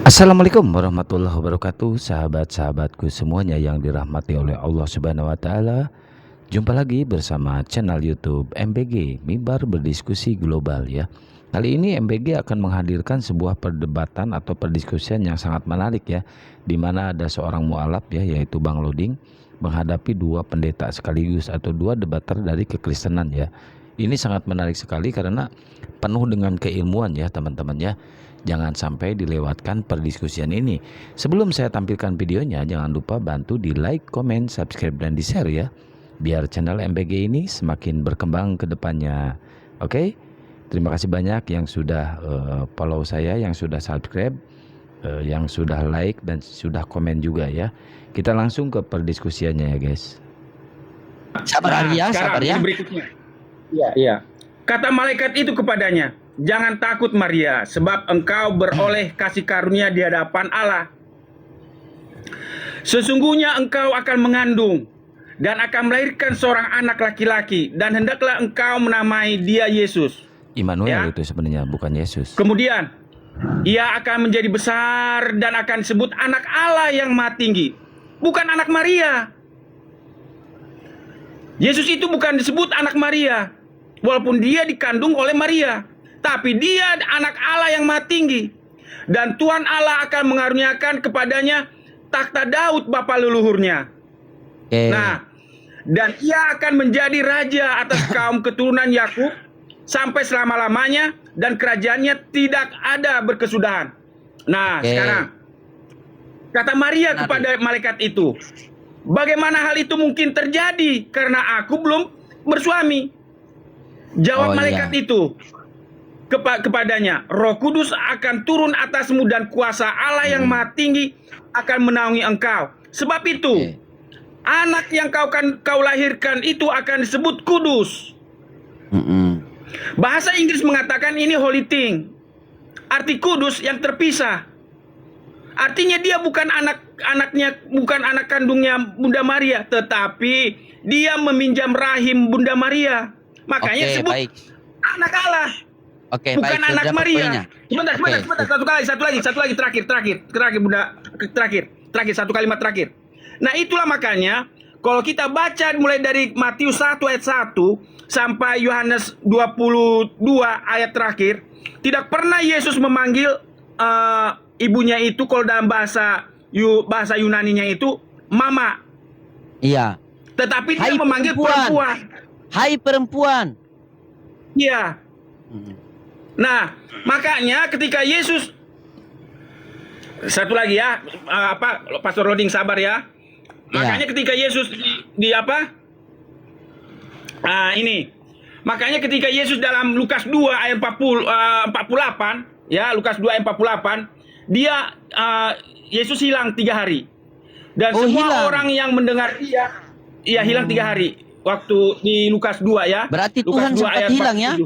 Assalamualaikum warahmatullahi wabarakatuh, sahabat-sahabatku semuanya yang dirahmati oleh Allah Subhanahu wa taala. Jumpa lagi bersama channel YouTube MBG, Mimbar Berdiskusi Global ya. Kali ini MBG akan menghadirkan sebuah perdebatan atau perdiskusian yang sangat menarik ya, di mana ada seorang mualaf ya, yaitu Bang Loding menghadapi dua pendeta sekaligus atau dua debater dari kekristenan ya. Ini sangat menarik sekali karena penuh dengan keilmuan ya teman-teman ya. Jangan sampai dilewatkan perdiskusian ini. Sebelum saya tampilkan videonya, jangan lupa bantu di like, comment, subscribe, dan di share ya, biar channel MBG ini semakin berkembang ke depannya. Oke, terima kasih banyak yang sudah follow saya, yang sudah subscribe, yang sudah like, dan sudah komen juga ya. Kita langsung ke perdiskusiannya ya guys. Sabar Arya, sabar ya. Berikutnya. Iya. Kata malaikat itu kepadanya, "Jangan takut Maria, sebab engkau beroleh kasih karunia di hadapan Allah. Sesungguhnya engkau akan mengandung dan akan melahirkan seorang anak laki-laki, dan hendaklah engkau menamai dia Yesus." Immanuel itu sebenarnya, bukan Yesus. Kemudian, ia akan menjadi besar dan akan disebut anak Allah yang Maha Tinggi, bukan anak Maria. Yesus itu bukan disebut anak Maria, walaupun dia dikandung oleh Maria. Tapi dia anak Allah yang Maha Tinggi. Dan Tuhan Allah akan mengaruniakan kepadanya takhta Daud bapa leluhurnya. Nah, dan ia akan menjadi raja atas kaum keturunan Yakub sampai selama-lamanya, dan kerajaannya tidak ada berkesudahan. Nah, sekarang kata Maria kepada malaikat itu, "Bagaimana hal itu mungkin terjadi karena aku belum bersuami?" Jawab malaikat itu kepadanya, "Roh Kudus akan turun atasmu dan kuasa Allah yang Maha Tinggi akan menaungi engkau. Sebab itu, anak yang kau lahirkan itu akan disebut kudus." Bahasa Inggris mengatakan ini holy thing. Arti kudus yang terpisah. Artinya dia bukan bukan anak kandungnya Bunda Maria, tetapi dia meminjam rahim Bunda Maria. Makanya disebut anak Allah. Bukan anak Maria. Sebentar, satu lagi, terakhir, satu kalimat terakhir. Nah, itulah makanya kalau kita baca mulai dari Matius 1 ayat 1 sampai Yohanes 22 ayat terakhir, tidak pernah Yesus memanggil ibunya itu, kalau dalam bahasa Yunaninya itu mama. Iya. Tetapi dia memanggil perempuan. Hai perempuan. Iya. Nah, makanya ketika Yesus, satu lagi ya, Pastor Loding sabar ya. Makanya ketika Yesus makanya ketika Yesus dalam Lukas 2 ayat 48 ya, Lukas 2 ayat 48, dia Yesus hilang 3 hari. Dan semua orang yang mendengar dia hilang 3 hari waktu di Lukas 2 ya. Berarti Lukas Tuhan sempat hilang ya.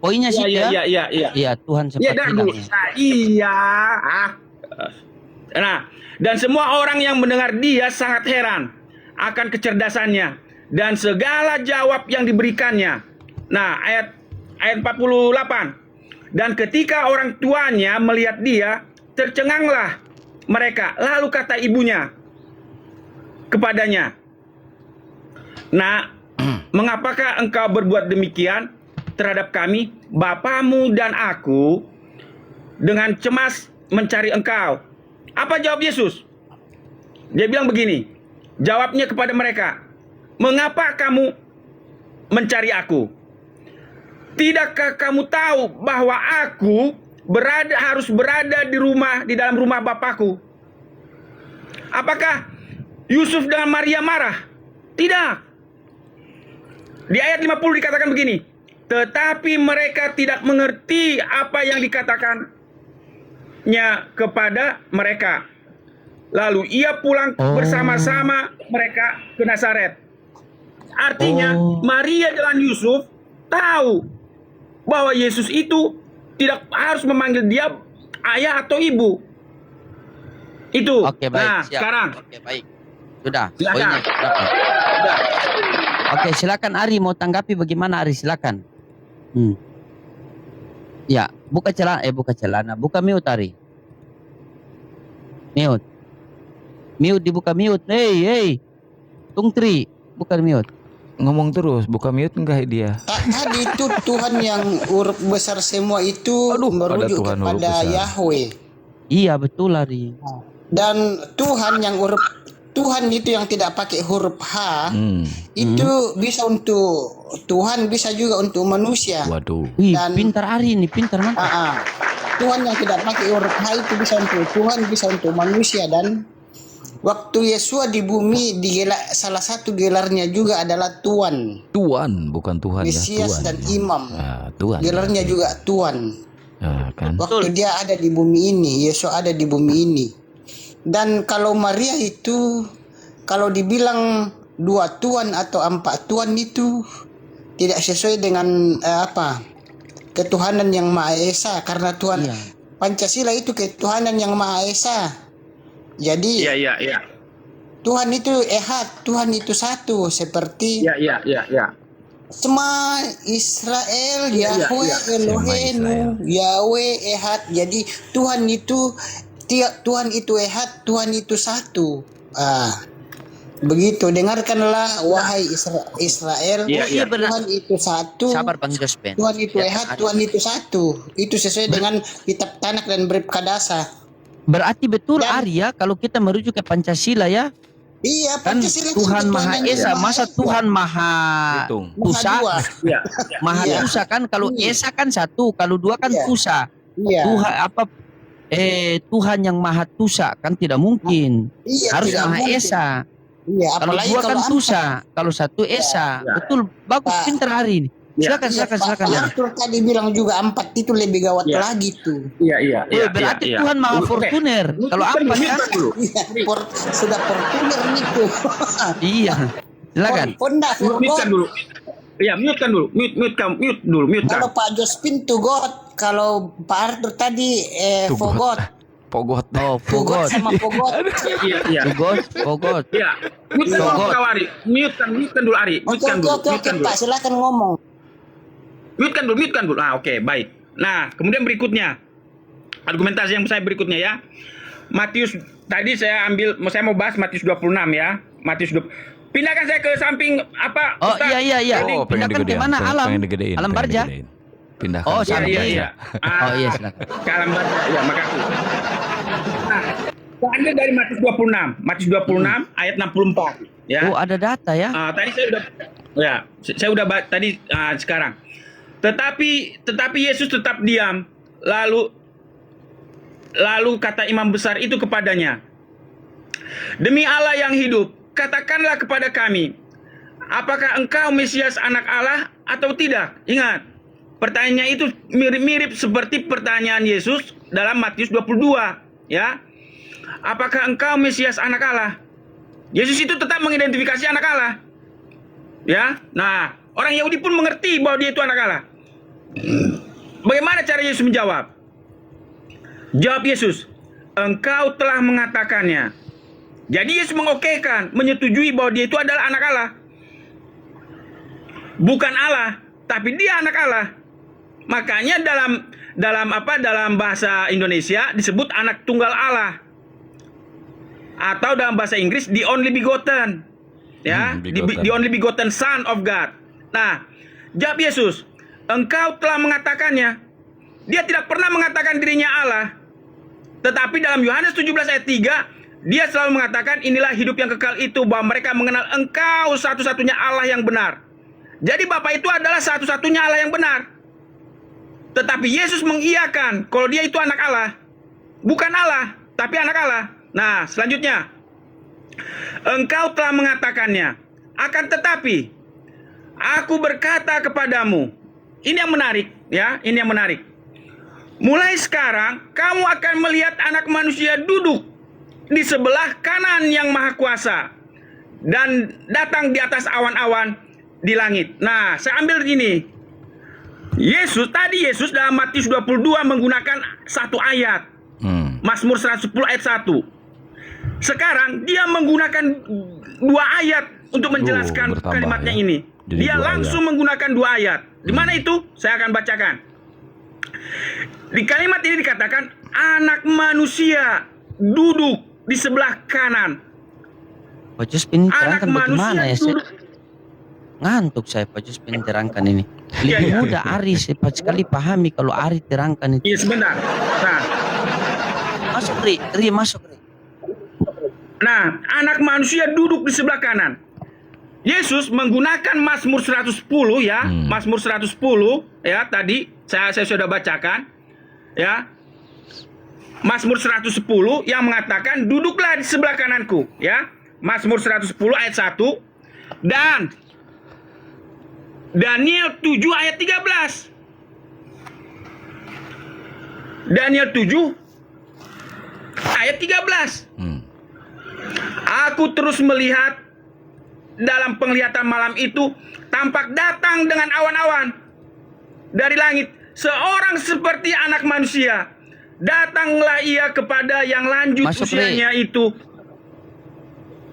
Poinnya sih ya. Iya, Tuhan sempat hilang. Nah, dan semua orang yang mendengar dia sangat heran akan kecerdasannya dan segala jawab yang diberikannya. Nah, ayat 48. Dan ketika orang tuanya melihat dia, tercenganglah mereka. Lalu kata ibunya kepadanya, "Nak, mengapakah engkau berbuat demikian terhadap kami? Bapamu dan aku dengan cemas mencari engkau." Apa jawab Yesus? Dia bilang begini, jawabnya kepada mereka, "Mengapa kamu mencari aku? Tidakkah kamu tahu bahwa aku harus berada di dalam rumah Bapakku?" Apakah Yusuf dengan Maria marah? Tidak. Di ayat 50 dikatakan begini, "Tetapi mereka tidak mengerti apa yang dikatakannya kepada mereka. Lalu ia pulang bersama-sama mereka ke Nazaret." Artinya Maria dengan Yusuf tahu bahwa Yesus itu tidak harus memanggil dia ayah atau ibu. Itu. Oke, baik. Nah, siap. sekarang. Oke, baik. Sudah. Silakan. Sudah. Oke, silakan Ari mau tanggapi bagaimana Ari, silakan. Ya, buka celana, buka mute Ari. Mute. Mute dibuka mute. Hey. Tung Tri, bukan mute. Ngomong terus, buka mute enggak dia? Tadi itu Tuhan yang huruf besar semua itu Aduh, ada merujuk Tuhan huruf kepada besar. Yahweh. Iya betul Ari. Dan Tuhan itu yang tidak pakai huruf H itu bisa untuk Tuhan, bisa juga untuk manusia. Waduh. Wih, Dan- pintar Ari ini, pintar mantap. Tuhan yang tidak pakai huruf H itu bisa untuk Tuhan, bisa untuk manusia. Dan waktu Yesus di bumi, salah satu gelarnya juga adalah Tuan, Tuan, bukan Tuhan ya. Mesias Tuan. dan Imam. Nah, Tuan. Gelarnya juga Tuan. Nah, kan. Waktu dia ada di bumi ini, Yesus ada di bumi ini. Dan kalau Maria itu, kalau dibilang 2 Tuan atau 4 Tuan itu tidak sesuai dengan ketuhanan yang Maha Esa, karena Tuhan Iya. Pancasila itu ketuhanan yang Maha Esa. Jadi Iya. Tuhan itu ehad, Tuhan itu satu, seperti Iya. Sema Israel, Iya, Yahweh, iya. Sema Israel. Elohenu, Yahweh ehad. Jadi Tuhan itu ehad, Tuhan itu satu. Begitu, dengarkanlah wahai Israel, Iya, benar. Tuhan itu satu. Sabar Bang Jospen. Tuhan itu Ya, ehad, Ari. Tuhan itu satu. Itu sesuai dengan kitab Tanak dan Bribkadasa. Berarti betul Dan- Ari ya, kalau kita merujuk ke Pancasila ya, Iya, kan Pancasila itu Tuhan Maha ketuhanan yang Esa, Maha masa Esa. Tuhan Maha Hitung. Maha Tusa, dua. Iya. Maha Iya. Tusa kan, kalau Iya. Esa kan satu, kalau 2 kan Iya. Tusa. Iya. Tuhan yang Maha Tusa kan tidak mungkin. Iya, Harus tidak Maha mungkin. Esa. Iya, Kalau apalagi 2 kan kalau Tusa, kalau 1 Esa. Iya. Betul, bagus Pak. pintar Ari ini. Iya. Silakan. Pak Arthur tadi bilang juga 4 itu lebih gawat Iya. lagi tuh. Iya. Berarti Tuhan Maha Oke. Fortuner. Kalau 4 kan? Iya, sudah Fortuner itu. Iya. Silakan. Honda Mute kan dulu. Iya, mute kan dulu. Mute kan. Kalau Pak Jospin tuh God, kalau Pak Arthur tadi Fogot. Pogot. Oh, Fogot Fogot. sama Fogot. Iya. Fogot. Iya. Mute kan Fogot. dulu Ari. Mute kan dulu Ari. Mute kan dulu. Oke, Pak, silakan ngomong. Mute kan dulu. Oke, baik. Nah, kemudian berikutnya. Argumentasi yang saya berikutnya ya. Matius tadi saya mau bahas Matius 26 ya. Matius 20. Pindahkan saya ke samping apa? Oh, Ustaz? iya. Oh, pengen Pindahkan ke digedein. mana? Alam. Pengen digedein. Alam pengen Barja. digedein. Pindahkan. Oh, ke samping. Alam Iya. Barja. Oh iya, silakan. Ke Alam Barja. Ya, makasih. Nah, saya ambil dari Matius 26. Matius 26 ayat 64 ya. Oh, ada data ya. Tadi saya udah tadi sekarang. Tetapi Yesus tetap diam. Lalu kata imam besar itu kepadanya, "Demi Allah yang hidup, katakanlah kepada kami, apakah engkau Mesias anak Allah atau tidak?" Ingat, pertanyaannya itu mirip-mirip seperti pertanyaan Yesus dalam Matius 22, ya. Apakah engkau Mesias anak Allah? Yesus itu tetap mengidentifikasi anak Allah. Ya. Nah, orang Yahudi pun mengerti bahwa dia itu anak Allah. Bagaimana cara Yesus menjawab? Jawab Yesus, "Engkau telah mengatakannya." Jadi Yesus mengokekan, menyetujui bahwa dia itu adalah anak Allah. Bukan Allah, tapi dia anak Allah. Makanya dalam bahasa Indonesia disebut anak tunggal Allah. Atau dalam bahasa Inggris the only begotten. Ya, begotten. the only begotten son of God. Nah, jawab Yesus, "Engkau telah mengatakannya." Dia tidak pernah mengatakan dirinya Allah. Tetapi dalam Yohanes 17 ayat 3, dia selalu mengatakan, "Inilah hidup yang kekal itu, bahwa mereka mengenal Engkau satu-satunya Allah yang benar." Jadi Bapa itu adalah satu-satunya Allah yang benar. Tetapi Yesus mengiyakan kalau dia itu anak Allah. Bukan Allah, tapi anak Allah. Nah, selanjutnya. "Engkau telah mengatakannya. Akan tetapi, aku berkata kepadamu." Ini yang menarik, ya. Ini yang menarik. "Mulai sekarang, kamu akan melihat Anak Manusia duduk di sebelah kanan Yang Maha Kuasa dan datang di atas awan-awan di langit." Nah, saya ambil gini. Yesus dalam Matius 22 menggunakan satu ayat. Mazmur 110 ayat 1. Sekarang dia menggunakan 2 ayat untuk menjelaskan bertambah kalimatnya ya. ini. Jadi Dia 2 langsung menggunakan 2 ayat. Di mana itu? Saya akan bacakan. Di kalimat ini dikatakan anak manusia. duduk di sebelah kanan. Pak Jospin Anak terangkan bagaimana manusia ya? duduk. Ngantuk saya Pak Jospin terangkan ini. Iya, Lebih iya. mudah Ari cepat sekali pahami kalau Ari terangkan itu. Iya, sebentar. Nah, Masuk Ri masuk Ri. Nah, anak manusia duduk di sebelah kanan. Yesus menggunakan Mazmur 110 ya, Mazmur 110 ya, tadi saya sudah bacakan ya. Mazmur 110 yang mengatakan duduklah di sebelah kananku ya. Mazmur 110 ayat 1 dan Daniel 7 ayat 13. Daniel 7 ayat 13. Aku terus melihat dalam penglihatan malam itu tampak datang dengan awan-awan dari langit seorang seperti anak manusia. Datanglah ia kepada yang lanjut Masuk, usianya itu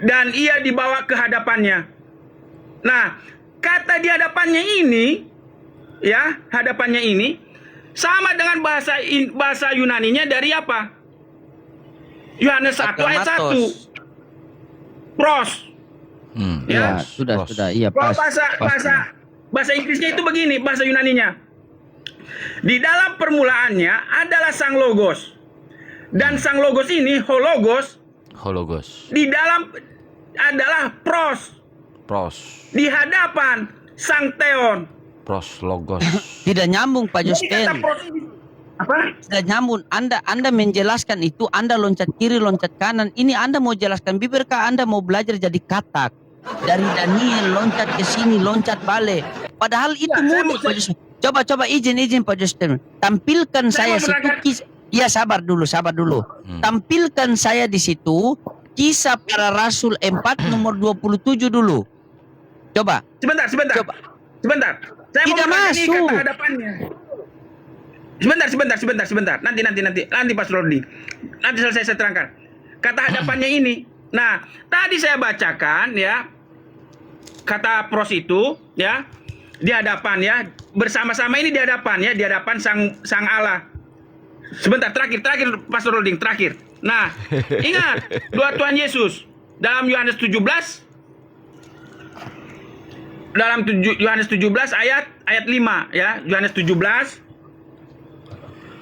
dan ia dibawa ke hadapannya. Nah, kata di hadapannya ini ya, hadapannya ini sama dengan bahasa Yunaninya dari apa? Yohanes 1 ayat 1. Pros. Ya, Ya. sudah. Iya, Kalau pas. bahasa Inggrisnya itu begini, bahasa Yunaninya. Di dalam permulaannya adalah Sang Logos. Dan Sang Logos ini, Hologos, di dalam adalah pros. Di hadapan Sang Theon. Logos. Tidak nyambung Pak Jadi kata Jospin. pros ini apa? Tidak nyambung. Anda menjelaskan itu, Anda loncat kiri, loncat kanan. Ini Anda mau jelaskan bibirkah Anda mau belajar jadi katak? Dari Daniel loncat ke sini, loncat balik. Padahal itu mudah Pak Jospin. Coba izin Pak Jospin. Tampilkan saya situ ya sabar dulu. Tampilkan saya di situ Kisah Para Rasul 4 nomor 27 dulu. Coba. Sebentar. Coba. Sebentar. Saya Tidak mau masuk. kata hadapannya. Sebentar. Nanti Pak Rodi. Nanti selesai saya terangkan. Kata hadapannya ini. Nah, tadi saya bacakan ya. Kata pros itu ya. Di hadapan ya. Bersama-sama ini di hadapan ya. Di hadapan sang Allah. Sebentar, terakhir Pastor Rolding, terakhir. Nah, ingat doa Tuhan Yesus dalam Yohanes 17 ayat 5 ya. Yohanes 17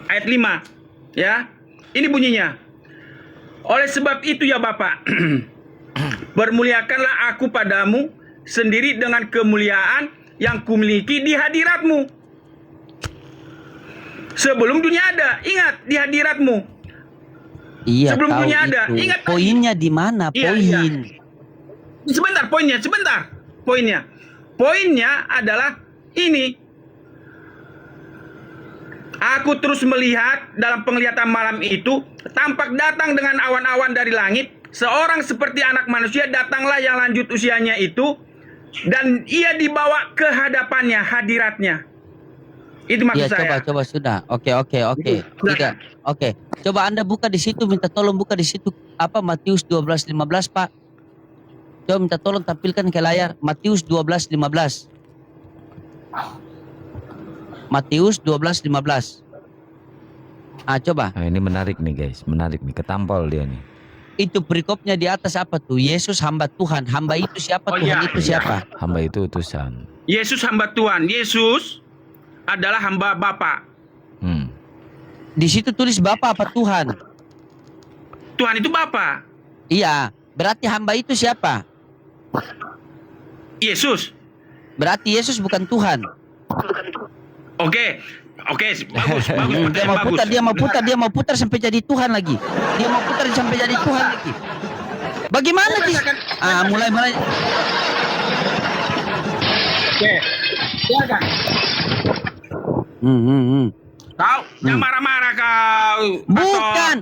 ayat 5 ya. Ini bunyinya. Oleh sebab itu ya Bapa, bermuliakanlah aku padamu sendiri dengan kemuliaan yang kumiliki di hadiratmu. Sebelum dunia ada, ingat di hadiratmu. Iya, Sebelum tahu dunia ada, itu. ingat lagi. Poinnya di mana? Iya, Poin. Sebentar. Poinnya adalah ini. Aku terus melihat dalam penglihatan malam itu tampak datang dengan awan-awan dari langit seorang seperti anak manusia. Datanglah yang lanjut usianya itu dan ia dibawa ke hadapannya, hadiratnya. Itu maksud Iya, saya. coba sudah. Oke. Tidak. Oke. Coba Anda buka di situ, minta tolong buka di situ apa Matius 12:15, Pak. Coba minta tolong tampilkan ke layar Matius 12:15. Matius 12:15. Coba. Nah, ini menarik nih guys, ketampol dia nih. Itu perikopnya di atas apa tuh? Yesus hamba Tuhan. Hamba itu siapa? Oh, Tuhan iya, itu siapa? Hamba itu utusan. Yesus hamba Tuhan. Yesus adalah hamba Bapa. Di situ tulis Bapa apa Tuhan? Tuhan itu Bapa. Iya. Berarti hamba itu siapa? Yesus. Berarti Yesus bukan Tuhan. Oke, bagus. Pertanyaan bagus. Dia mau putar sampai jadi Tuhan lagi. Dia mau putar sampai jadi Tuhan lagi. Bagaimana di? Mulai. Oke. Silakan. Kau jangan marah-marah kau. Bukan.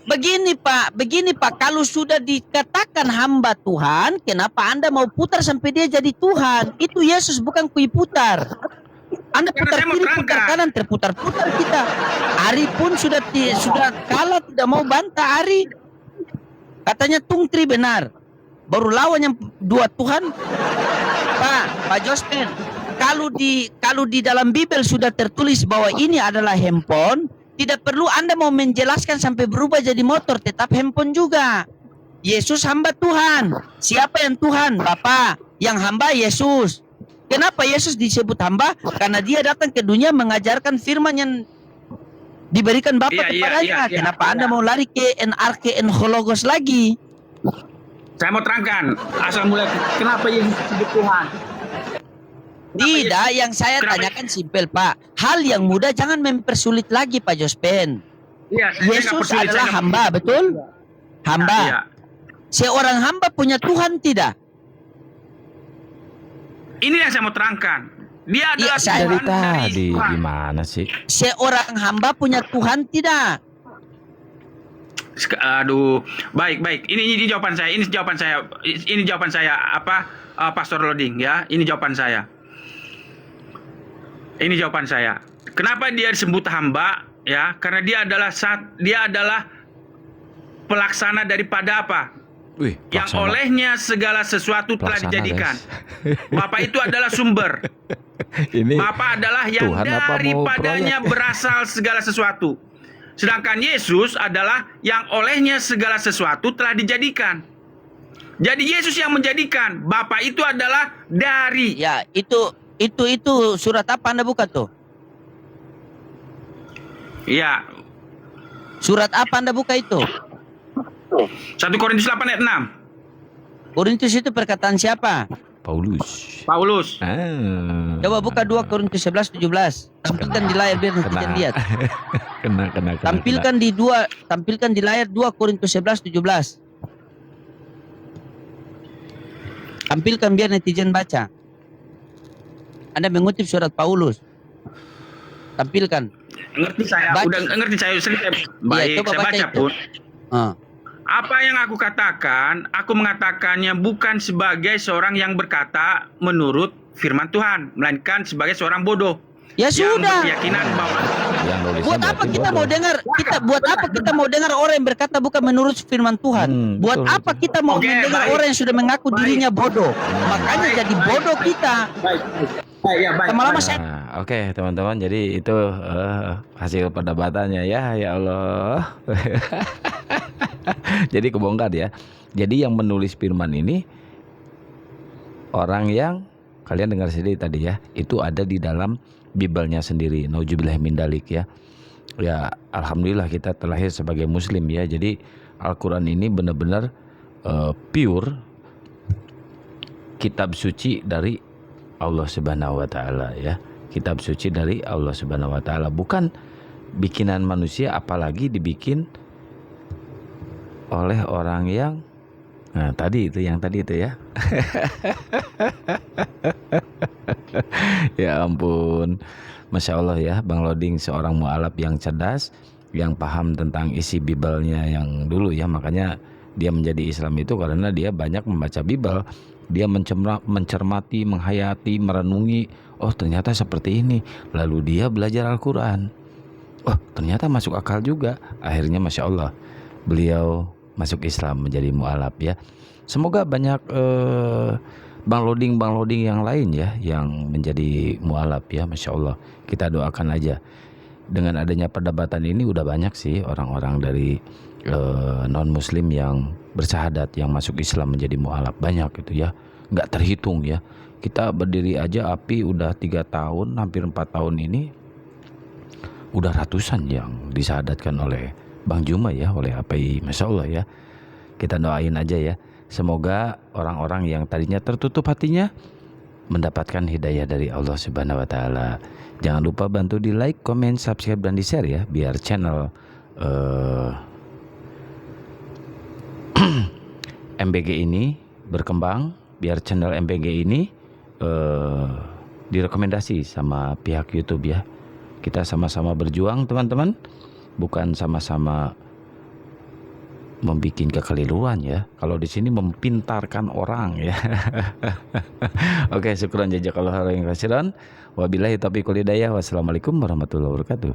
Begini Pak, kalau sudah dikatakan hamba Tuhan, kenapa Anda mau putar sampai dia jadi Tuhan? Itu Yesus, bukan kui putar. Anda Karena putar saya mau kiri, terangkan. putar kanan, terputar-putar kita. Ari pun sudah kalah, tidak mau bantah Ari. Katanya Tungtri benar. Baru lawan yang dua Tuhan. Pak Jospin, kalau di dalam Bible sudah tertulis bahwa ini adalah handphone, Tidak perlu Anda mau menjelaskan sampai berubah jadi motor, tetap handphone juga. Yesus hamba Tuhan. Siapa yang Tuhan? Bapa. Yang hamba Yesus. Kenapa Yesus disebut hamba? Karena dia datang ke dunia mengajarkan firman yang diberikan Bapa kepadanya. Kenapa Anda mau lari ke NRK Hologos lagi? Saya mau terangkan asal mulai kenapa Yesus disebut Tuhan. Tidak, yang saya Kenapa? tanyakan simpel, Pak. Hal yang mudah jangan mempersulit lagi, Pak Jospen. Iya, Yesus adalah hamba, betul? Hamba. Iya. Seorang hamba punya Tuhan tidak? Ini yang saya mau terangkan. Dia adalah Iya, saya- Dari Tuhan tadi Tuhan. gimana sih? Seorang hamba punya Tuhan tidak? Aduh, baik. Ini jawaban saya. Ini jawaban saya. Apa, Pastor Loading ya? Ini jawaban saya. Kenapa dia disebut hamba? Ya, karena dia adalah pelaksana daripada apa? Wih, Yang pelaksana. olehnya segala sesuatu telah Pelaksana, dijadikan. guys. Bapak itu adalah sumber. Ini Bapak adalah yang Tuhan apa mau daripadanya proyek? berasal segala sesuatu. Sedangkan Yesus adalah yang olehnya segala sesuatu telah dijadikan. Jadi Yesus yang menjadikan. Bapa itu adalah dari. Ya, itu surat apa Anda buka tuh? Ya, Surat apa Anda buka itu? 1 Korintus 8 ayat 6. Korintus itu perkataan siapa? Paulus. Coba buka 2 Korintus 11:17. Tampilkan di layar biar netizen lihat. Kena. Tampilkan di layar 2 Korintus 11:17. Tampilkan biar netizen baca. Anda mengutip surat Paulus. Tampilkan. Ngerti saya, Baca. udah ngerti saya. Baik, coba saya baca baca itu. pun. Ah. Apa yang aku katakan, aku mengatakannya bukan sebagai seorang yang berkata menurut firman Tuhan, melainkan sebagai seorang bodoh. Ya Yang sudah. berkeyakinan bahwa Yang nulisnya Buat apa berarti kita bodoh. mau dengar? Kita mau dengar orang yang berkata bukan menurut firman Tuhan? Buat betul, apa kita mau Oke, mendengar baik. orang yang sudah mengaku dirinya bodoh? Makanya jadi bodoh kita. baik. Lama-lama saya Nah, oke teman-teman, jadi itu hasil perdebatannya ya Allah. Jadi kebongkar ya. Jadi yang menulis firman ini orang yang kalian dengar sendiri tadi ya, itu ada di dalam Bibelnya sendiri. Nauzubillah min dalik ya. Ya alhamdulillah kita terlahir sebagai muslim ya. Jadi Al-Qur'an ini benar-benar pure kitab suci dari Allah Subhanahu wa taala ya. Kitab suci dari Allah Subhanahu wa taala, bukan bikinan manusia, apalagi dibikin oleh orang yang tadi itu ya. Ya ampun. Masya Allah ya, Bang Loading seorang mu'alaf yang cerdas, yang paham tentang isi Bibelnya yang dulu ya. Makanya dia menjadi Islam itu karena dia banyak membaca Bibel. Dia mencermati, menghayati, merenungi. Oh ternyata seperti ini. Lalu dia belajar Al-Quran. Oh ternyata masuk akal juga. Akhirnya Masya Allah beliau masuk Islam menjadi mu'alaf ya. Semoga banyak Bang Loading yang lain ya yang menjadi mu'alaf ya. Masya Allah. Kita doakan aja. Dengan adanya perdebatan ini udah banyak sih orang-orang dari non muslim yang bersyahadat yang masuk Islam menjadi mu'alaf, banyak gitu ya, nggak terhitung ya. Kita berdiri aja API udah 3 tahun, hampir 4 tahun ini udah ratusan yang disyahadatkan oleh Bang Juma ya, oleh API. Masya Allah ya. Kita doain aja ya, semoga orang-orang yang tadinya tertutup hatinya mendapatkan hidayah dari Allah Subhanahu wa taala. Jangan lupa bantu di like, comment, subscribe dan di share ya, biar channel MBG ini berkembang, biar channel MBG ini direkomendasi sama pihak YouTube ya. Kita sama-sama berjuang teman-teman, bukan sama-sama membikin kekeliruan ya. Kalau di sini mempintarkan orang ya. Oke, syukran jazakallahu khairan. Wabillahi taufiq wal hidayah. Wassalamualaikum warahmatullahi wabarakatuh.